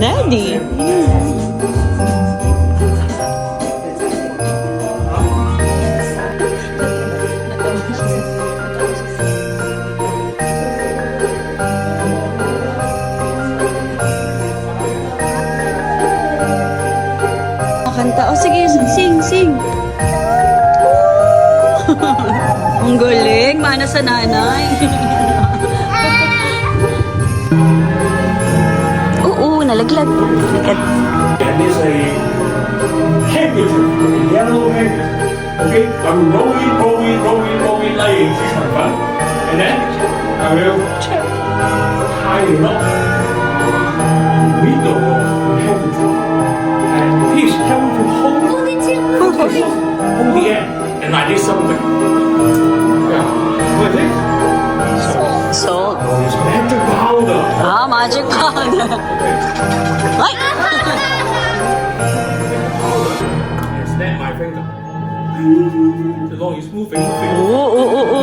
Daddy. Kanta. Oh, sige, sing. Ang galing. Mana sa nanay. Oo, nalaglag. And there's a handkerchief, a yellow handkerchief. Okay, I'm rolling like a fish fun. And then I will tie it up in the middle of the handkerchief. And please help me to hold the end. And like this something. Yeah. What is it? Salt. Oh, it's magic powder. Ah, magic powder. Ay! And snap my finger. The long is moving. Oo.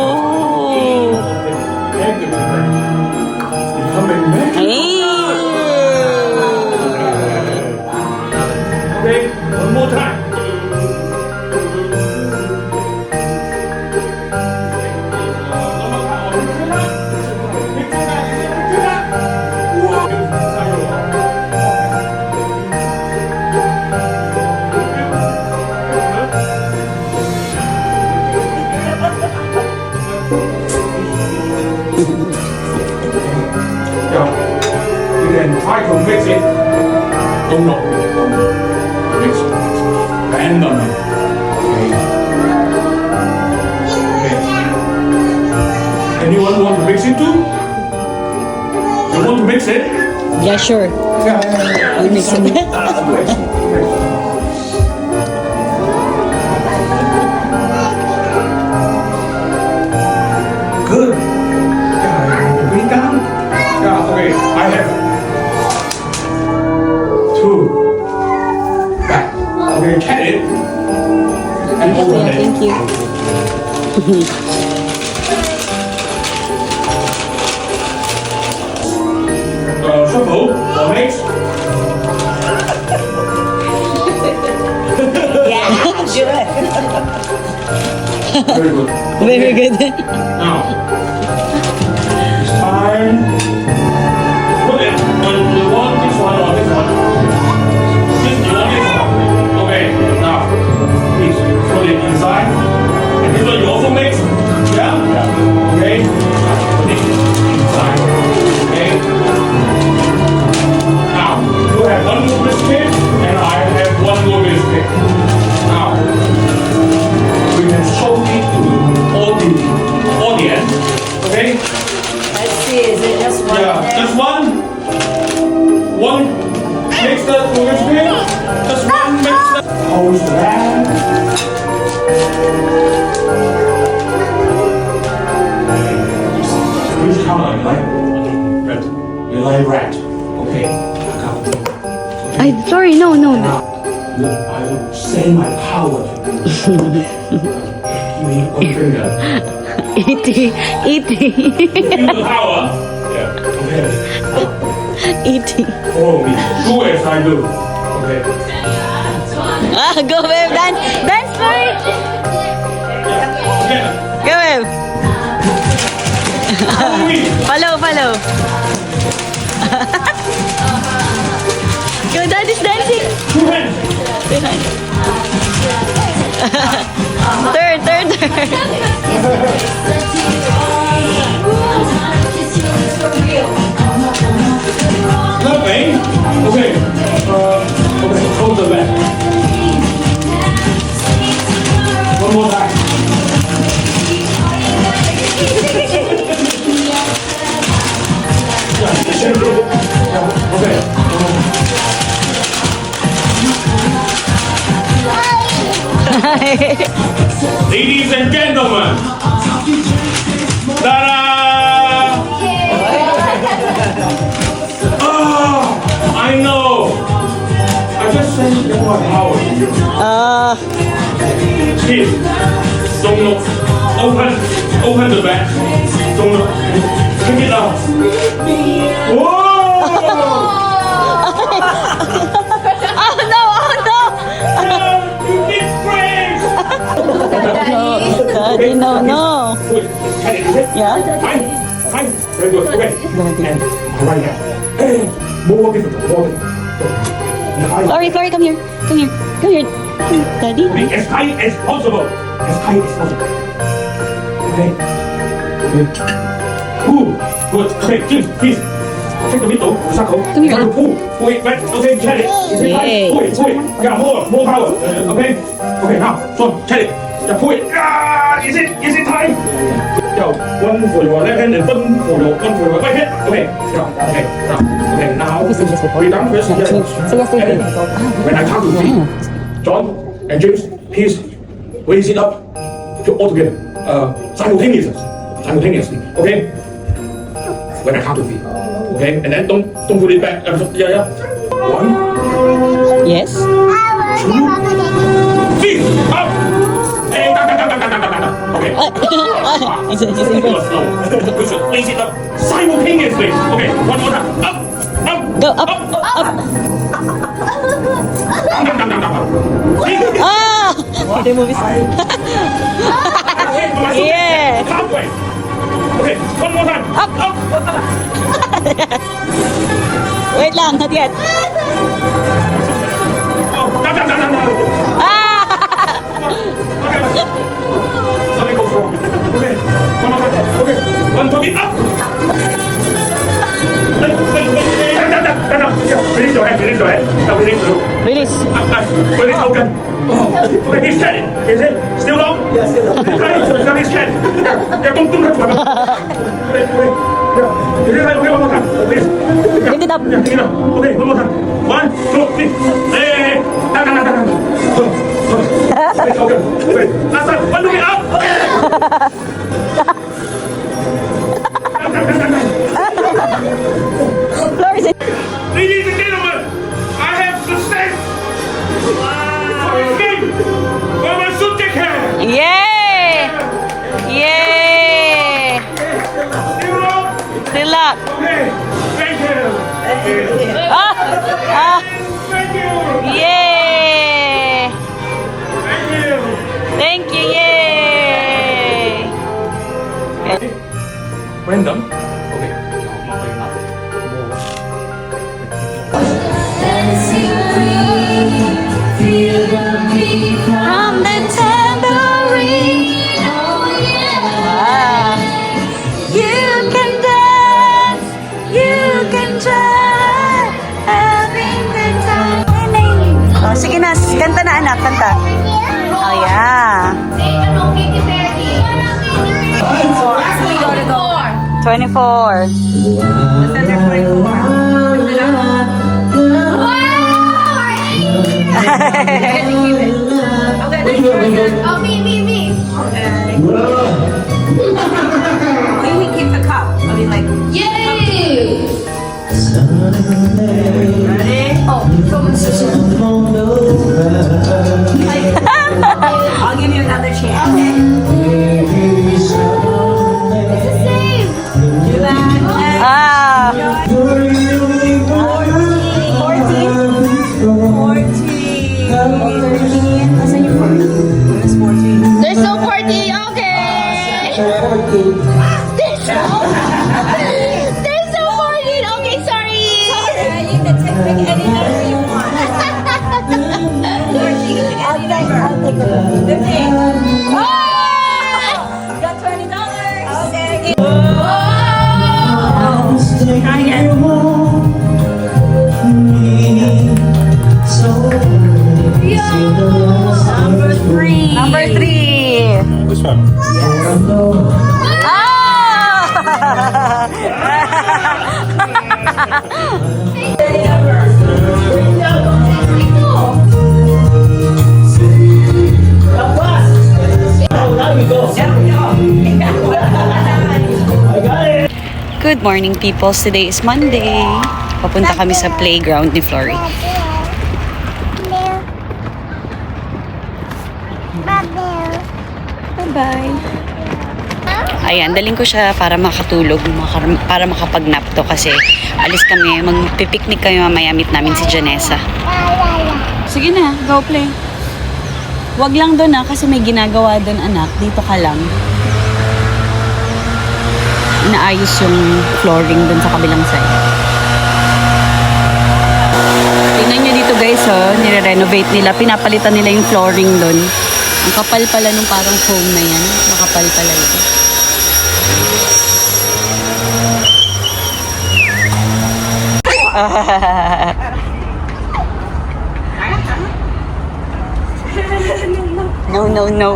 Becoming magic. Hey! Okay, one more time. You can try to mix it. Don't know. Mix randomly. Okay. Anyone want to mix it too? You want to mix it? Yeah, sure. Yeah. I'll mix it. Mix. Good. Yeah, bring down. Yeah, okay. I have two. Back. Okay, cat it. And open Yeah, it. thank you. Shuffle or mix. Very good. Very good. Now, it's time. Put it on the one, this one, or this one. This you want this one. Okay, now, please put it inside. And this one you also mix? Yeah? Yeah. Okay. Now, put it inside. Okay. Now, you have one more biscuit, and I have one more biscuit. Now, we can show it to all the audience. Okay? Let's see, is it just one? Yeah, there? just one. One mixer to biscuit. Just one mixer. Hold that. Which color you like? Red. You like red. Okay. Ay, sorry, no. Now, I will say my power to you. Give me one finger. E.T. Feel the power. Yeah. Okay. E.T. Follow me. Do as I do. Okay. Ah, go, babe. Dance for it. Yeah. Go, babe. Follow me. Follow. Go, daddy's dancing. Two hands. Turn. Nothing. Okay. Okay. Hold the back. One more time. Yeah. Okay. Ladies and gentlemen. Ta-da! Oh, I know. I just sent you one hour to you. Please, don't look. Open the bag. Don't look. Take it out. Whoa! it? Yeah. Fine. Fine. Very good. Okay. And right now. More difficult. More difficult. Florrie, come here. Come here. Come here. Daddy. Be as high as possible. As high as possible. Okay. Okay. Good. Okay, James, please. Take the middle, the circle. Come here. Try to pull. Pull it back. Okay, check it. Is it Yay. high? Pull it. Yeah, more power. Okay. Okay, now, so check it. Yeah, pull it. Is it tight? Yeah, one for your left hand and one for your right hand. Okay. Yeah, okay. Now, we're done with and when I count to three, John and James, please raise it up to all together, simultaneously. Okay? When I count to three. Okay? And then don't put it back. Yeah. 1, Yes. 2, 3, up! And down. Okay. It's Slow. We should raise it up simultaneously. Okay, one more time. Up. Go up. Down. Ah! Remove his. Yeah. Halfway. Okay, one more time. Up. Wait lang, not yet. Down. Ah! Okay. Something goes wrong. Okay, one more time. Okay, one more time. Up. Down. Yeah, release your hand. Now release through. Release. Release open. Okay, he's steady. Is it still long? Yes, still long. Now he's steady. Yeah, don't touch my mouth. Okay. Yeah. Okay, one more time. Please. Lift it up. Yeah. Okay, one more time. 1, 2, 3. Hey. Down. Okay. Last time. One more up. Florrie, say. Ladies and gentlemen, I have success. For my subject here. Yay! Yay! Still long? Still up. Okay. Thank you. Ah! Thank you. Yay! Thank you. Thank you, yay! Random. Okay. From the tambourine, oh yeah. You can dance, you can try, having the time. Oh, sige na, kanta na anak, kanta. Oh yeah. 24. Oh, me. Okay. We keep the cup. I mean, like. Yay! Ready? Oh, I'll give you another chance. Okay. It's the same. Do that. Ah. 14. Asan yung 14? Where's 14? There's no party, okay. There's no party, okay, sorry. You can pick any number you want. 14. Any number. 15. Oh! You got $20. Okay. Try again. Number 3. Number 3. This one. Good morning, peoples. Today is Monday. Papunta kami sa playground ni Florrie. Bye-bye. Ayan, daling ko siya para makatulog, para makapag-nap to kasi alis kami, mag-picnic kami mamaya, meet namin si Janessa. Sige na, go play. Wag lang doon kasi may ginagawa doon anak, dito ka lang. inaayos yung flooring dun sa kabilang side. Tingnan nyo dito guys, oh, nire-renovate nila. Pinapalitan nila yung flooring dun. Ang kapal pala nung parang foam na yan. Makapal pala yun. No.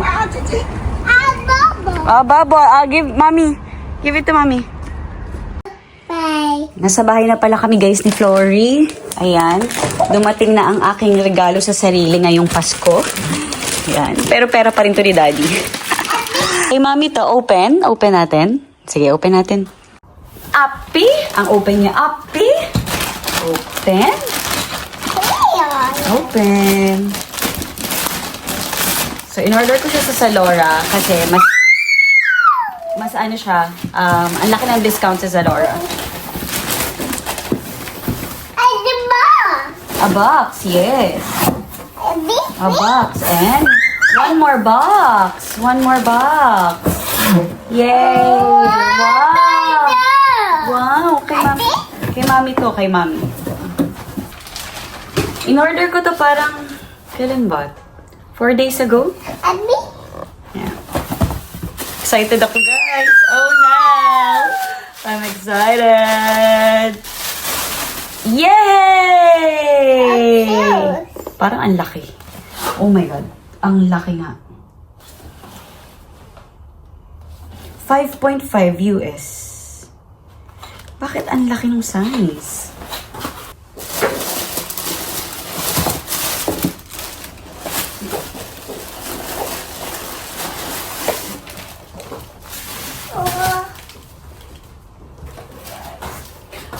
Babo. Give mommy. Give it to mommy. Bye. Nasa bahay na pala kami guys ni Flory. Ayan. Dumating na ang aking regalo sa sarili ngayong Pasko. Ayan. Pero pera pa rin to ni Daddy. Hey mami to, open. Open natin. Sige, open natin. Appy. Ang open niya, Appy. Open. Open. So, in-order ko siya sa Zalora kasi mas ano siya, ang laki ng discount sa Zalora. A box, yes. A box. And one more box. Yay! Wow! Wow! Kay mami to, kay mami. In-order ko to parang, kailan ba? 4 days ago? Yeah. Excited ako, guys. Oh, no! I'm excited. Yay! Parang ang laki. Oh my God. Ang laki nga. 5.5 US. Bakit ang laki ng size?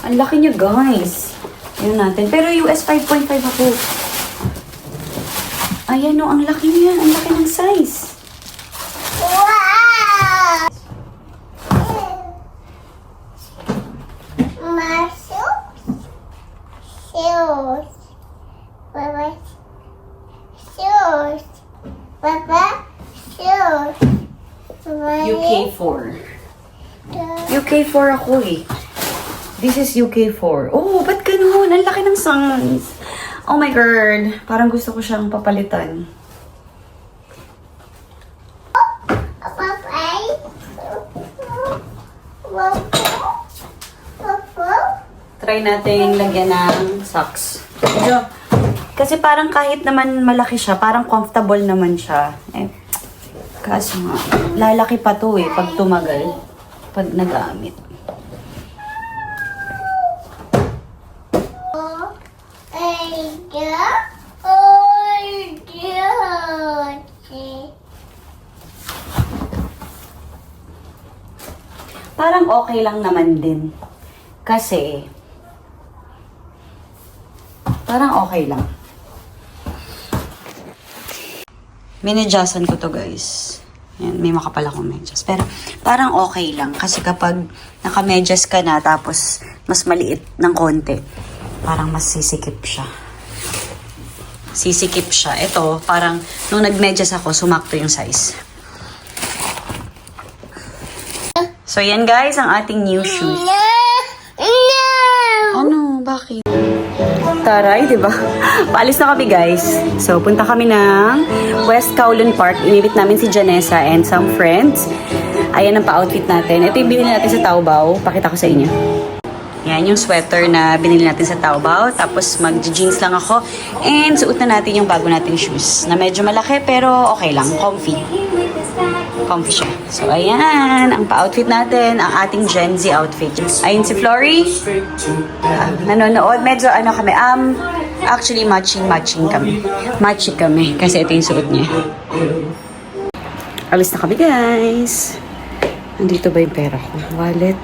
Ang laki niya, guys. Ayan natin. Pero US 5.5 ako. Ayan o, ang laki niya. Ang laki ng size. UK4. UK4 ako eh. This is UK4. Oh, ba't ganun? Ang laki ng size. Oh my God. Parang gusto ko siyang papalitan. Try natin lagyan ng socks. Medyo, kasi parang kahit naman malaki siya, parang comfortable naman siya. Eh, kaso nga, lalaki pa to eh, pag tumagal. Pag nagamit. Parang okay lang naman din. Kasi, parang okay lang. Minadyasan ko to guys. Yan, may makapal akong medyas. Pero parang okay lang. Kasi kapag nakamedyas ka na tapos mas maliit ng konti, parang mas sisikip siya. Sisikip siya. Ito, parang nung nagmedyas ako, sumakto yung size. So, yan guys, ang ating new shoes. Ano? Bakit? Taray, di ba? Paalis na kami guys. So, punta kami ng West Kowloon Park. Inibit namin si Janessa and some friends. Ayan ang pa-outfit natin. Ito yung binili natin sa Taobao. Pakita ko sa inyo. Yan yung sweater na binili natin sa Taobao. Tapos mag-jeans lang ako. And suot na natin yung bago nating shoes. Na medyo malaki pero okay lang. Comfy. Comfy siya. So, ayan. Ang pa-outfit natin. Ang ating Gen Z outfit. Ayun si Flory. Nanonood. Medyo ano kami. Actually, matching kami. Matching kami. Kasi ito yung suot niya. Alis na kami, guys. Nandito ba yung pera ko? Wallet.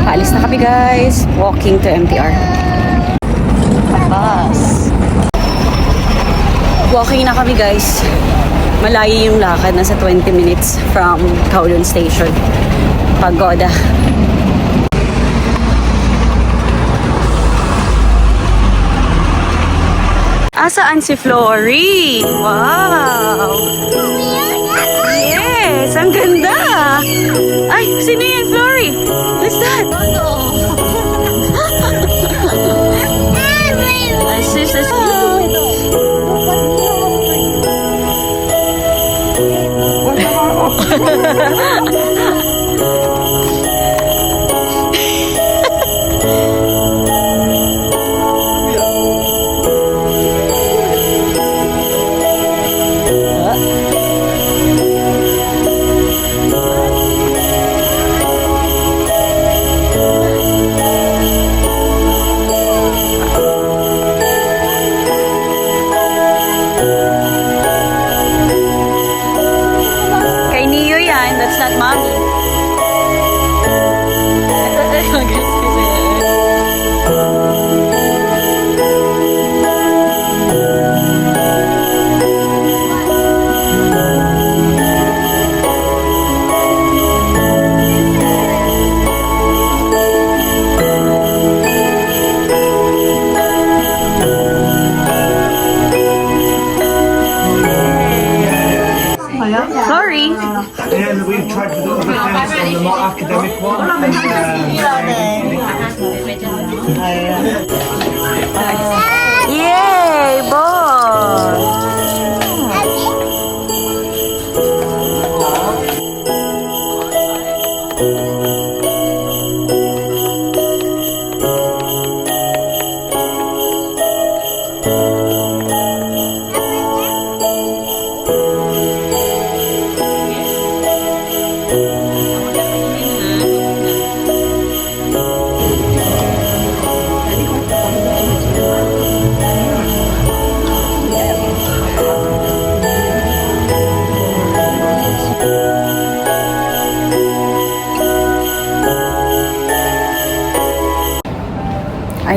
Paalis na kami, guys. Walking to MTR. Bus. Walking na kami, guys. Malayo yung lakad. Nasa 20 minutes from Kowloon Station. Pagoda. Asaan si Flory? Wow! Yes! Ang ganda! Ay, sino yan, Flory?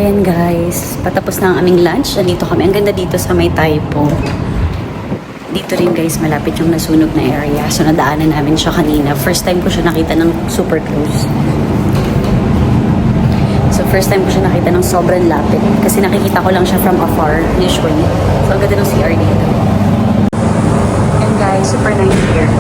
ayan guys, patapos na ang aming lunch. Nandito kami. Ang ganda dito sa may Taipo. Dito rin guys, malapit yung nasunog na area. So nadaanan namin siya kanina. First time ko siya nakita ng super close. So first time ko siya nakita ng sobrang lapit. Kasi nakikita ko lang siya from afar usually. So ang ganda ng CR dito. And guys, super nice here.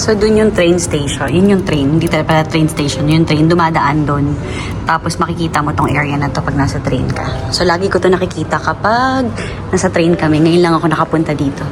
So, dun yung train station. Yun yung train. Hindi talaga pala train station. Yung train, dumadaan dun. Tapos, makikita mo tong area na to pag nasa train ka. So, lagi ko to nakikita kapag nasa train kami. Ngayon lang ako nakapunta dito.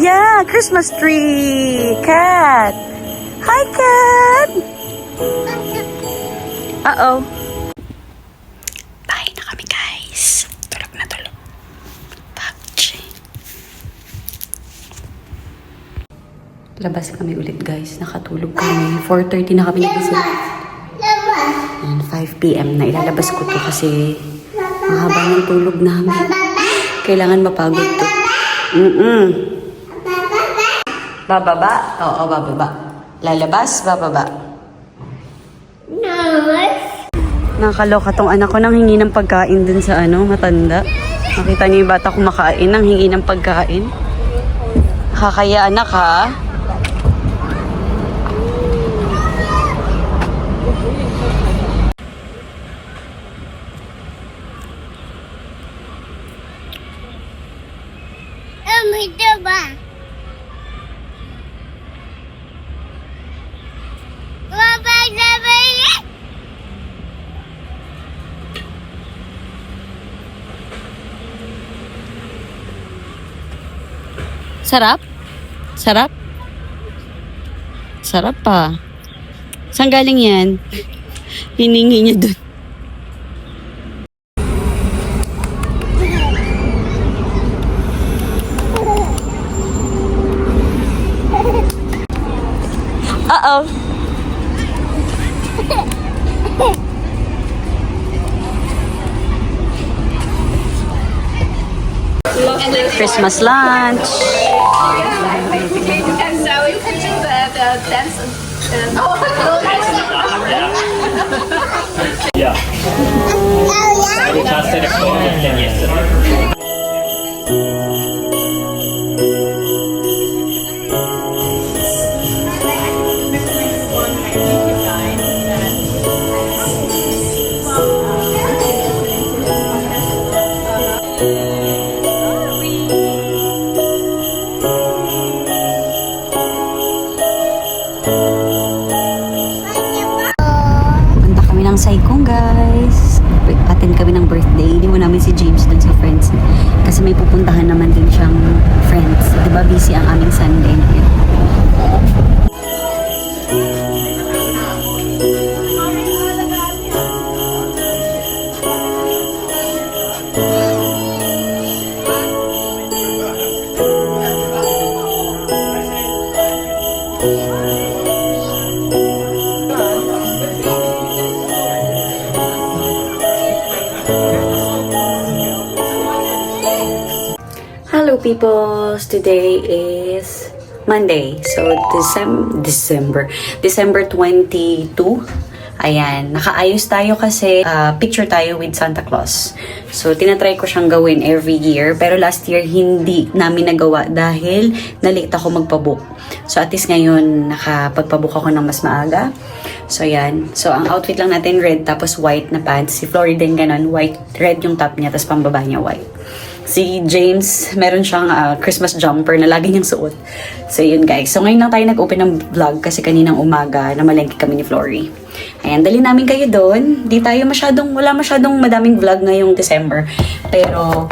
Yeah, Christmas tree! Cat! Hi, Cat! Uh-oh. Bahay na kami, guys. Tulog na tulog. PUBG. Labas kami ulit, guys. Nakatulog kami. 4:30 na kami nagising. And 5 p.m. na ilalabas ko to kasi mahaba ng tulog namin. Kailangan mapagod to. Bababa? Oo, bababa. Lalabas? Bababa. Nakakaloka tong anak ko nang hingi ng pagkain dun sa matanda. Nakita niyo yung bata kumakain nang hingi ng pagkain. Kakaya anak ha? Sarap? Sarap? Sarap pa. Saan galing yan? Hiningi niya dun. Uh-oh. Christmas lunch. And so we can do the dance. Yeah. We tested it for yesterday. Punta kami ng Saikong, guys. Attend kami ng birthday. Iniwan namin si James dun sa friends. Kasi may pupuntahan naman din siyang friends. Diba busy ang aming Sunday ngayon. Hello peoples! Today is Monday. So, December 22. Ayan, nakaayos tayo kasi picture tayo with Santa Claus. So, tinatry ko siyang gawin every year. Pero last year, hindi namin nagawa dahil na-late ako magpabook. So, at least ngayon, nakapagpabook ako ng mas maaga. So, yan. So, ang outfit lang natin, red tapos white na pants. Si Flory din ganun, white, red yung top niya, tapos pambaba niya white. Si James, meron siyang Christmas jumper na lagi niyang suot. So, yun guys. So, ngayon lang tayo nag-open ng vlog kasi kaninang umaga na malengke kami ni Flory. Ayan, dali namin kayo doon. Wala masyadong madaming vlog ngayong December. Pero,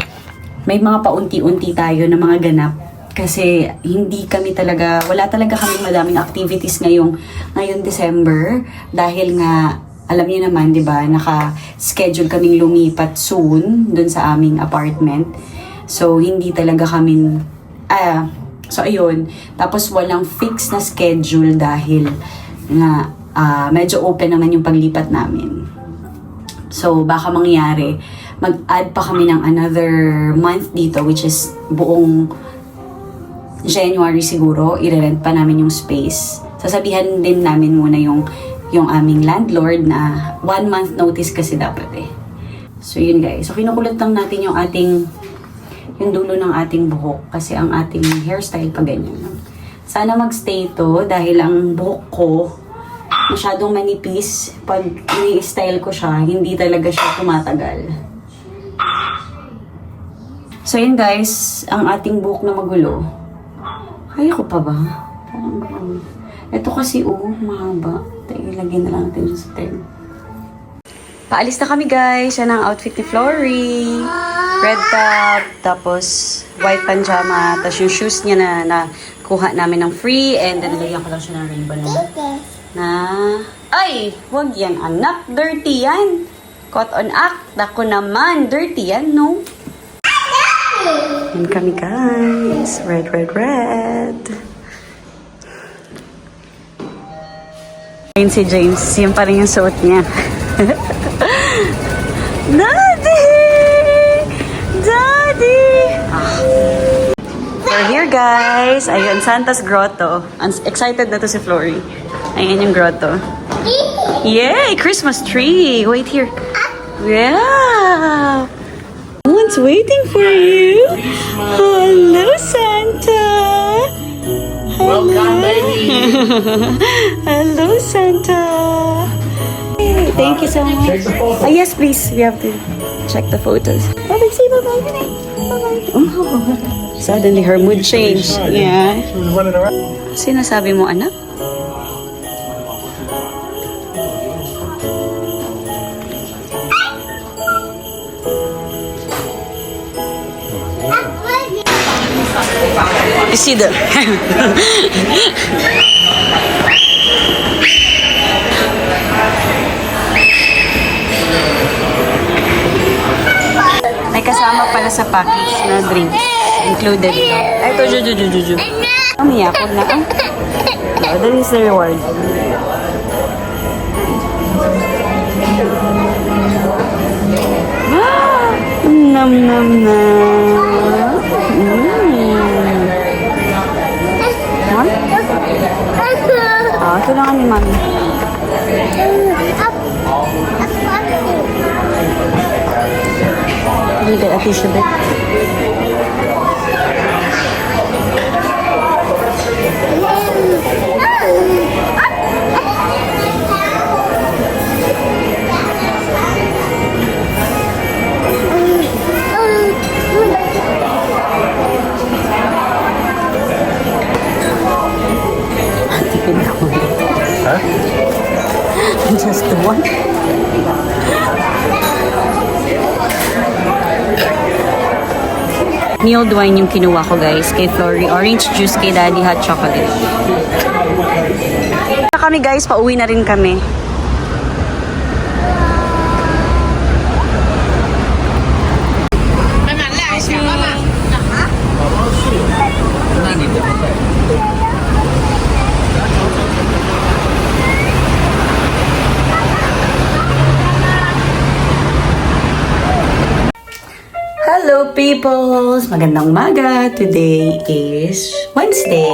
may mga paunti-unti tayo na mga ganap. Kasi hindi kami talaga, wala talaga kaming madaming activities ngayon December. Dahil nga, alam niyo naman, di ba, naka-schedule kaming lumipat soon dun sa aming apartment. So, hindi talaga kami, so ayun. Tapos walang fix na schedule dahil nga, medyo open naman yung paglipat namin. So, baka mangyari, mag-add pa kami ng another month dito, which is buong January siguro, i-rent pa namin yung space. Sasabihan din namin muna yung aming landlord na 1 month notice kasi dapat eh. So yun guys. So kinukulat lang natin yung dulo ng ating buhok kasi ang ating hairstyle pa ganyan. Sana magstay to dahil ang buhok ko masyadong manipis. Pag ini-style ko siya, hindi talaga siya tumatagal. So yun guys, ang ating buhok na magulo. Kaya ko pa ba? Parang ito kasi mahaba. Ilagay na lang natin sa tent. Paalis na kami guys. Yan ang outfit ni Flory. Red top, tapos white pajama, tapos yung shoes niya na kuha namin ng free, and then nilagyan ko lang siya ng ribbon ay, wag yan anak, dirty yan. Cotton act, ako naman, dirty yan, no? Yan kami guys. Red, red, red. Ayun si James. Yan pa rin yung suot niya. Daddy! Daddy! We're here guys. Ayun, Santa's Grotto. Excited na to si Flory. Ayun yung grotto. Yay! Christmas tree! Wait here. Yeah! Someone's waiting for you. Hello, Santa. Welcome, baby. Hello, Santa. Hey, thank you so much. Check the photos. Yes, please. We have to check the photos. Bye-bye. Say bye-bye. Bye-bye. Oh. Suddenly, her mood changed. Yeah. She was running around. Sinasabi mo, anak? You see the... May kasama pala sa package na drinks. Included. Ay, ito, juju. Umiyak, huwag na. Oh, that is the reward. Nam nam nam. Ito lang ni Mami. Can you get a tissue bit? Huh? Just the one. Mulled wine yung kinuha ko guys. Kay Flory. Orange juice kay Daddy. Hot chocolate. Kami guys, pauwi na rin kami. Hello peoples! Magandang umaga! Today is Wednesday.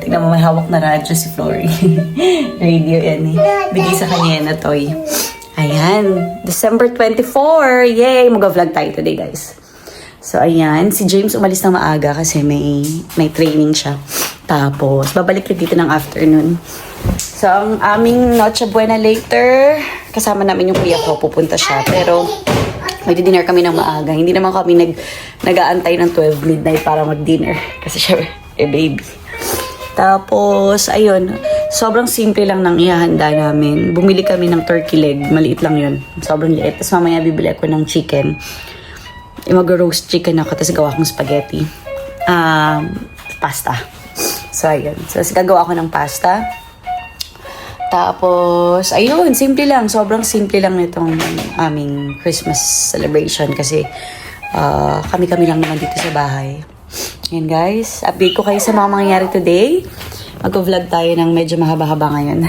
Tignan mo, may hawak na radyo si Flory. Radio yan eh. Bigay sa kanya na toy. Ayan. December 24! Yay! Mag-vlog tayo today guys. So ayan, si James umalis na maaga kasi may training siya. Tapos, babalik rin dito ng afternoon. So, ang aming Noche Buena later, kasama namin yung kuya ko, pupunta siya. Pero, mag-dinner kami ng maaga. Hindi naman kami nag-aantay ng 12 midnight para mag-dinner. Kasi siya, baby. Tapos, ayun, sobrang simple lang ng ihahanda namin. Bumili kami ng turkey leg. Maliit lang yun. Sobrang liit. Tapos mamaya bibili ako ng chicken. Mag-roast chicken ako, tapos gawa kong spaghetti. pasta. So, ayun. So, gagawa ako ng pasta. Tapos, ayun, simple lang. Sobrang simple lang nitong aming Christmas celebration kasi kami-kami lang naman dito sa bahay. Ayan guys, update ko kayo sa mga mangyayari today. Mag-vlog tayo ng medyo mahaba-haba ngayon.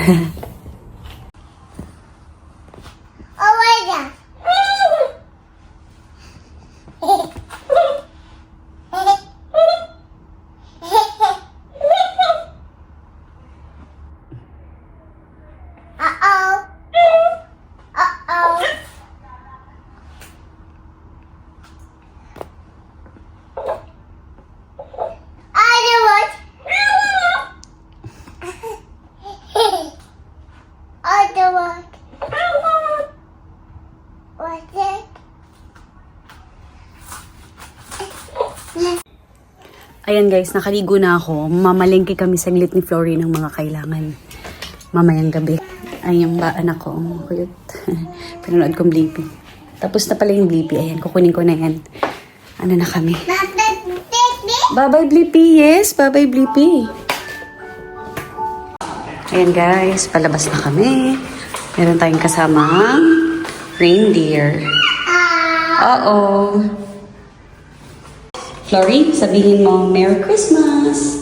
Ayan guys, nakaligo na ako. Mamalengke kami saglit ni Flory ng mga kailangan mamayang gabi. Ay, yung anak ko, cute. Pinanood kong Blippi. Tapos na pala yung Blippi. Ayan, kukunin ko na yan. Ano na kami? Bye-bye Blippi. Yes, bye-bye Blippi. Ayan guys, palabas na kami. Meron tayong kasamang reindeer. Uh-oh. Flory, sabihin mo, Merry Christmas!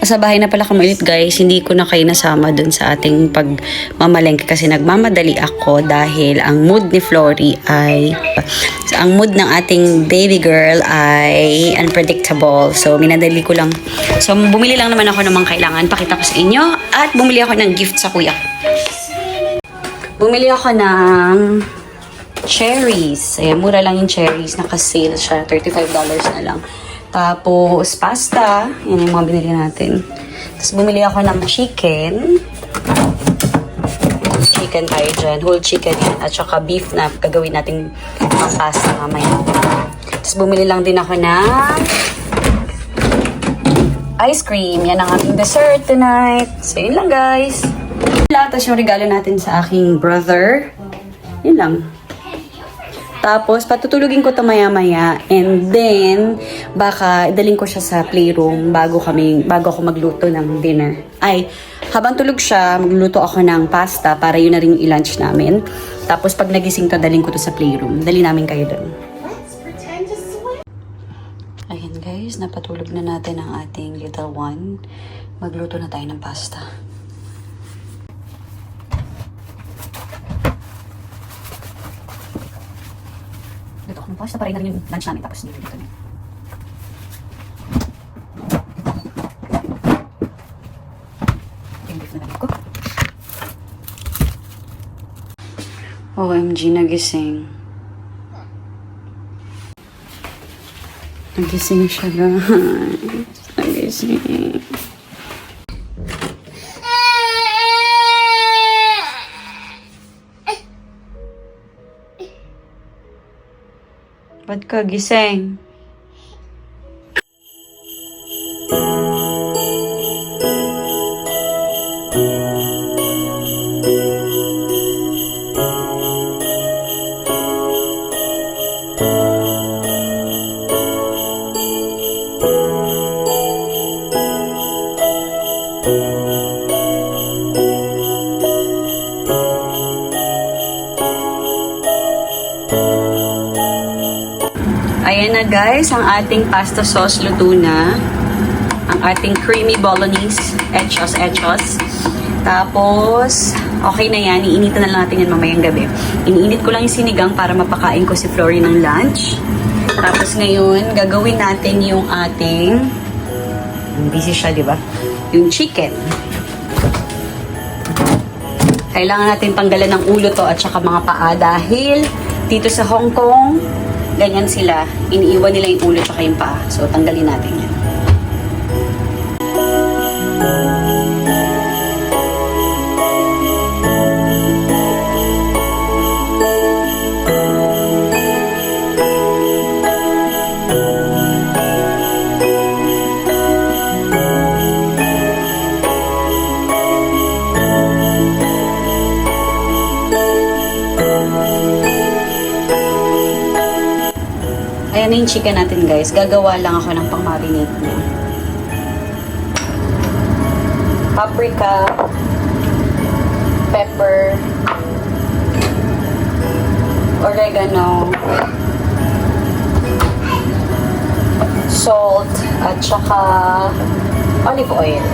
Sa bahay na pala kami ulit guys, hindi ko na kayo nasama dun sa ating pagmamalengke kasi nagmamadali ako dahil ang mood ni Flory ay, ang mood ng ating baby girl ay unpredictable. So, minadali ko lang. So, bumili lang naman ako ng mga kailangan, pakita ko sa inyo, at bumili ako ng gift sa kuya. Bumili ako ng cherries. Ayan, mura lang yung cherries. Naka-sale siya. $35 na lang. Tapos, pasta. Yan yung mga binili natin. Tapos, bumili ako ng chicken. Chicken tayo dyan. Whole chicken yan. At saka beef na gagawin natin ng pasta mamaya. Tapos, bumili lang din ako ng ice cream. Yan ang aming dessert tonight. So, yun lang guys. Tapos, yung regalo natin sa aking brother. Yun lang. Tapos, patutulugin ko ito maya-maya. And then, baka daling ko siya sa playroom bago ako magluto ng dinner. Ay, habang tulog siya, magluluto ako ng pasta para yun na rin yung i-lunch namin. Tapos, pag nagising to, daling ko to sa playroom. Dali namin kayo doon. Ayan guys, napatulog na natin ang ating little one. Magluto na tayo ng pasta. Dito ako ng pasta para rin yung lunch namin tapos dito na. Yung beef na ko. OMG, nagising. Nagising siya guys. Nagising. Ba't ka gising? Ayan na guys, ang ating pasta sauce luto na. Ang ating creamy bolognese, echos. Tapos, okay na yan. Iinitan na lang natin yan mamayang gabi. Iniinit ko lang yung sinigang para mapakain ko si Flory ng lunch. Tapos ngayon, gagawin natin yung ating, busy siya, di ba? Yung chicken. Kailangan natin tanggalan ng ulo to at saka mga paa dahil dito sa Hong Kong, ganyan sila. Iniiwan nila yung ulo at yung paa. So, tanggalin natin yan. Ayan na yung chicken natin, guys. Gagawa lang ako ng pang-marinate niya. Paprika, pepper, oregano, salt, at saka olive oil.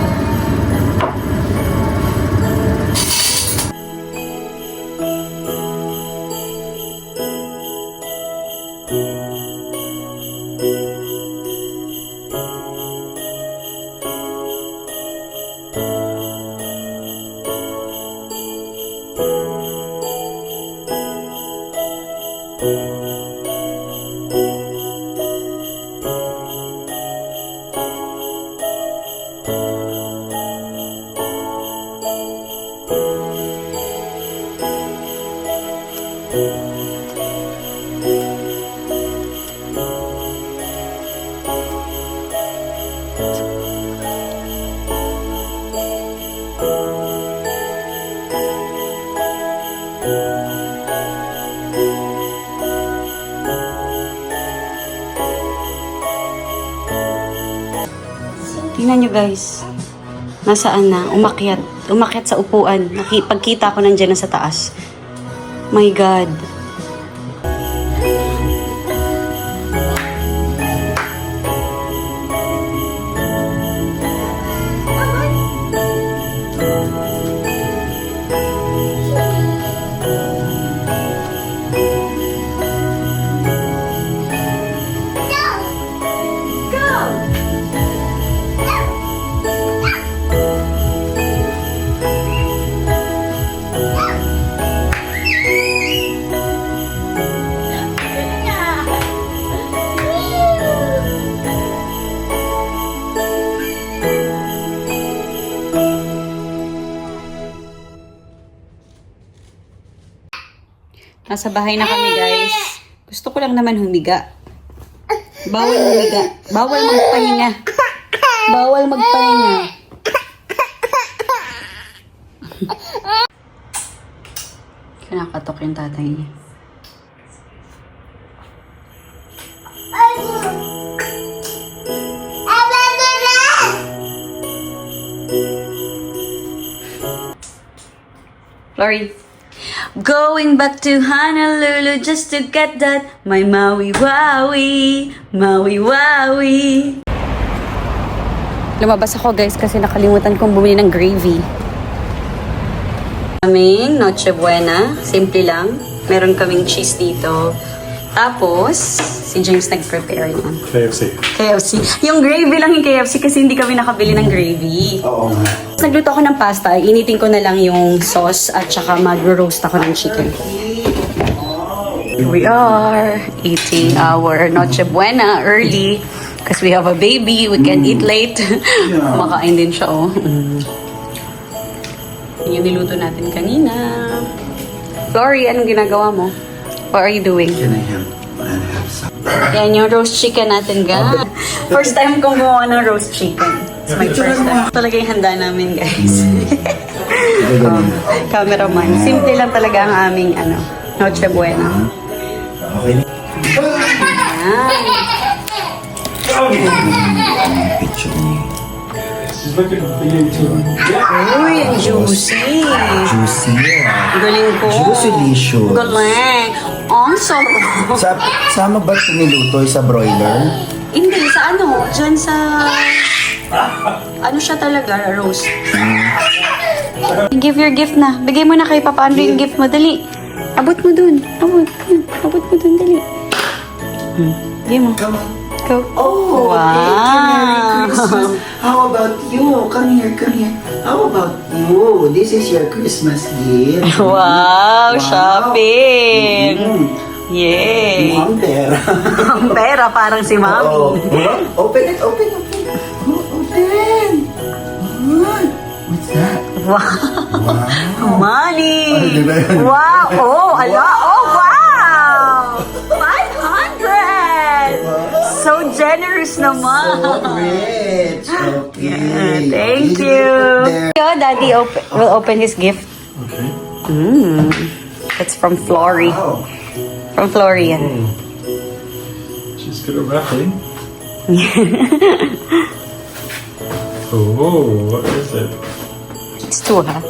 Tingnan nyo, guys. Nasaan na? Umakyat. Umakyat sa upuan. Pagkita ko nandiyan na sa taas. My God. Nasa bahay na kami, guys. Gusto ko lang naman humiga. Bawal humiga. Bawal magpahinga. Bawal magpahinga. Kinakatok yung tatay niya. Lori. Going back to Honolulu just to get that my Maui Wowie, Maui Wowie. Lumabas ako, guys, kasi nakalimutan kong bumili ng gravy. Kaming Noche Buena, simple lang. Meron kaming cheese dito. Tapos, si James nag-prepare niyan. KFC. Yung gravy lang yung KFC kasi hindi kami nakabili ng gravy. Oo nga. Nagluto ako ng pasta, initin ko na lang yung sauce at saka mag-roast ako ng chicken. Here we are, eating our Noche Buena early because we have a baby, we can eat late. Kumakain din siya, oh. Yung niluto natin kanina. Flory, anong ginagawa mo? What are you doing? Can I have some? Yan yung roast chicken natin, guys. First time kong gumawa ng roast chicken. It's my first time. Talaga yung handa namin, guys. Cameraman. Simple lang talaga ang aming Noche Buena. Okay na. Picture niya. She's looking for you too. Uy, ang juicy. Juicy. Galing ko. Juicy-licious. Galing. Ang sarap. Sama ba ito niluto sa broiler? Hindi, sa dyan sa... siya talaga, roast. Give your gift na. Bigay mo na kay Papa Andrew yung gift mo. Dali. Abot mo dun. Abot mo dun. Dali. Bigay mo. Come on. Go. Oh, wow. thank you. Merry Christmas. How about you? Come here. How about you? This is your Christmas gift. Wow, shopping. Yay. Mukhang pera. Ang pera, parang si Mami. Oo. Open it. Oh, open. What's that? Wow. Wow. Money. Ay, di ba yun? Wow. Oh, ala. Oh, wow. 500. So generous naman. So rich. Okay. Yeah, thank Easy you. to put there. Yo, Daddy will open his gift. Okay. That's from Flory. Wow. From Florian. She's good at wrapping. Oh, what is it? It's two, ha?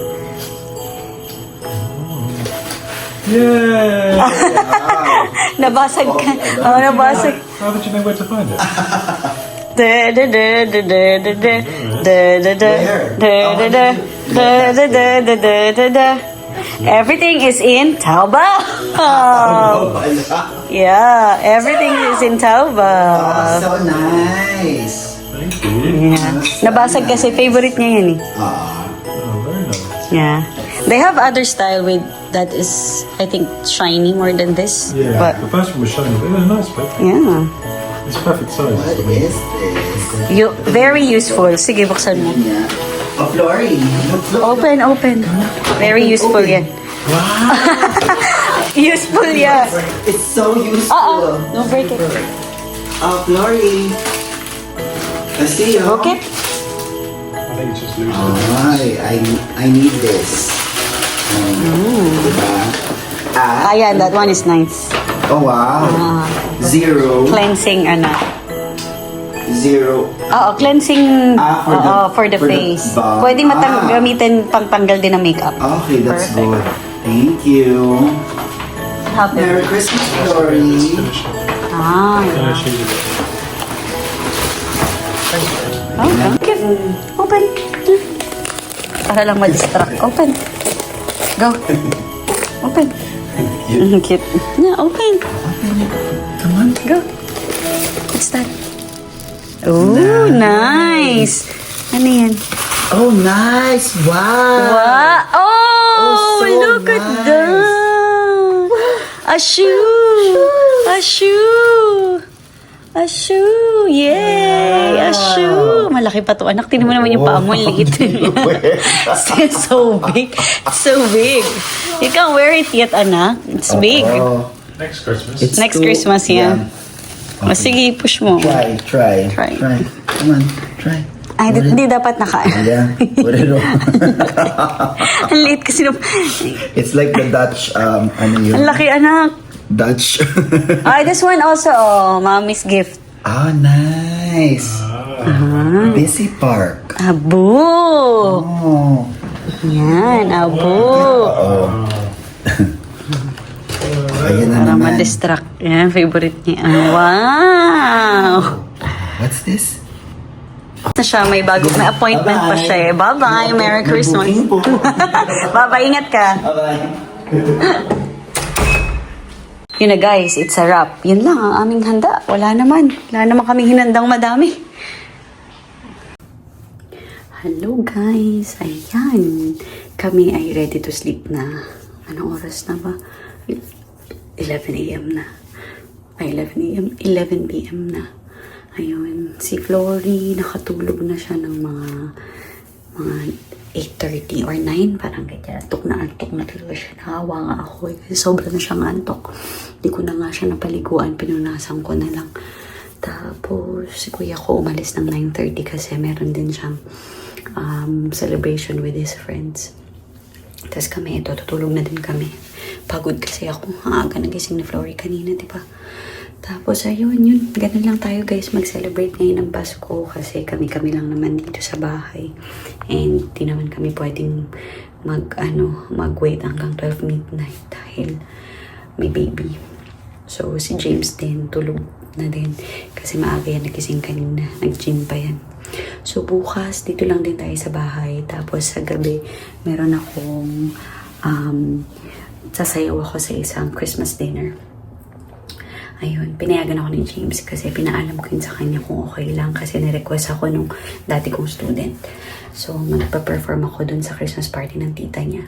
Yay! Nabasag ka. Oh, nabasag. How did you know where to find it? Everything is in Taobao. Yeah, everything is in Oh, Taobao. so nice. Thank you. Yeah. Nabasag kasi favorite niya yan eh. Ah, Oh, very nice. Yeah. They have other style with that is I think shiny more than this. Yeah, But the first one was shiny, but they're nice, but yeah. it's perfect size. what is this? Very useful. Sige, buksan mo. Yeah. Oh, Flory. Look, look. Open, open. Very useful yan. Useful yan. It's so useful. Don't break it. Oh, Flory. I see you. Okay. I think it's just loose. Oh, I need this. Diba? Ah, Ayan, that one is nice. oh, wow. Zero. Cleansing, Zero. cleansing For the- for the for the face. balm. Pwede gamitin pang tanggal din ng makeup. Okay, that's Perfect. good. Thank you. Happy. Merry Christmas, Flory. Ah, Can I yeah. choose a bit? Okay. Open. Para lang ma-distract. Open. Go. Open. Cute. Yeah, open. Come on. Go. What's that? Oh, nice. Ano yan? Oh, nice. Wow. Wow. Oh, so look at nice. that. A shoe. A shoe. A shoe. Yay. A shoe. Malaki pa to. Anak, tingnan mo naman yung paa mo. Ang liit. It's so big. So big. You can't wear it yet, anak. It's big. Oh, Next Christmas. it's Next too- Christmas, yeah. O, sige, push mo. Try. Try. Come on, try. Ay, hindi dapat naka. Yeah, put it on. Ang liit kasi nung... It's like the Dutch, ano Ang yun? laki, anak. Dutch. Ay, this one also, mommy's gift. Ah, nice. Busy Park. Abo. Oh. Yan, abo. Oh. Ayan na Para naman. ma-distract. Yan, favorite niya. Wow. What's this? Na siya, may appointment pa siya eh. Bye-bye, Merry Christmas. Nag-booking po. Bye-bye, ingat ka. Bye-bye. Yun na guys, it's a wrap. Yun lang ang aming handa. Wala naman kaming hinandang madami. Hello guys, ayan. Kami ay ready to sleep na. Anong oras na ba? 11 a.m. na. Ay, 11 a.m. 11 p.m. na. Ayun, si Flory, nakatulog na siya ng mga 8:30 or 9, parang ganyan. Antok na talaga siya. Nakawa nga ako eh. Kasi sobra na siyang antok. Hindi ko na nga siya napaliguan. Pinunasan ko na lang. Tapos, si kuya ko umalis ng 9:30 kasi meron din siyang celebration with his friends. Tapos kami, ito, tutulog na din kami. Pagod kasi ako. Ang aga nagising ni Flory kanina, di ba? Tapos, ayun, ganun lang tayo guys, mag-celebrate ngayon ng Pasko kasi kami lang naman dito sa bahay. And di naman kami pwedeng mag-wait hanggang 12 midnight dahil may baby. So, si James din, tulog na din kasi maaga yan nagising kanina. Nag-gym pa yan. So, bukas, dito lang din tayo sa bahay. Tapos, sa gabi, meron akong sasayaw ako sa isang Christmas dinner. Ayun, pinayagan ako ni James kasi pinaalam ko yun sa kanya kung okay lang kasi nirequest ako nung dati kong student. So, magpa-perform ako dun sa Christmas party ng tita niya.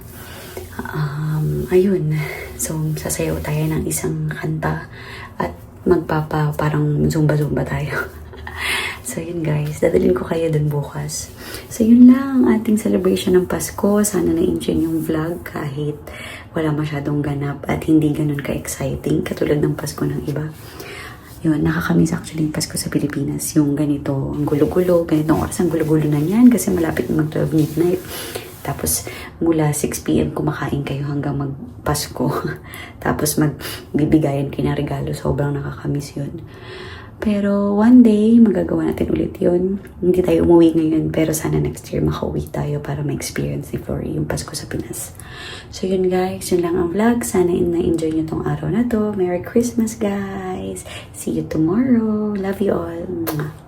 Ayun, so sasayaw tayo ng isang kanta at parang zumba-zumba tayo. So, yun guys, dadalhin ko kayo dun bukas. So, yun lang ating celebration ng Pasko. Sana na-enjoy yung vlog kahit wala masyadong ganap at hindi ganun ka-exciting katulad ng Pasko ng iba. Yun, nakakamiss actually yung Pasko sa Pilipinas. Yung ganito, ang gulo-gulo, ganitong oras ang gulo-gulo na yan kasi malapit na mag-12 midnight. Tapos, mula 6 p.m. kumakain kayo hanggang mag-Pasko. Tapos, magbibigayan kayo ng regalo. Sobrang nakakamiss yun. Pero one day, magagawa natin ulit yun. Hindi tayo umuwi ngayon, pero sana next year makauwi tayo para ma-experience ni Flory yung Pasko sa Pinas. So yun guys, yun lang ang vlog. Sana na-enjoy nyo tong araw na to. Merry Christmas guys! See you tomorrow. Love you all. Mwah.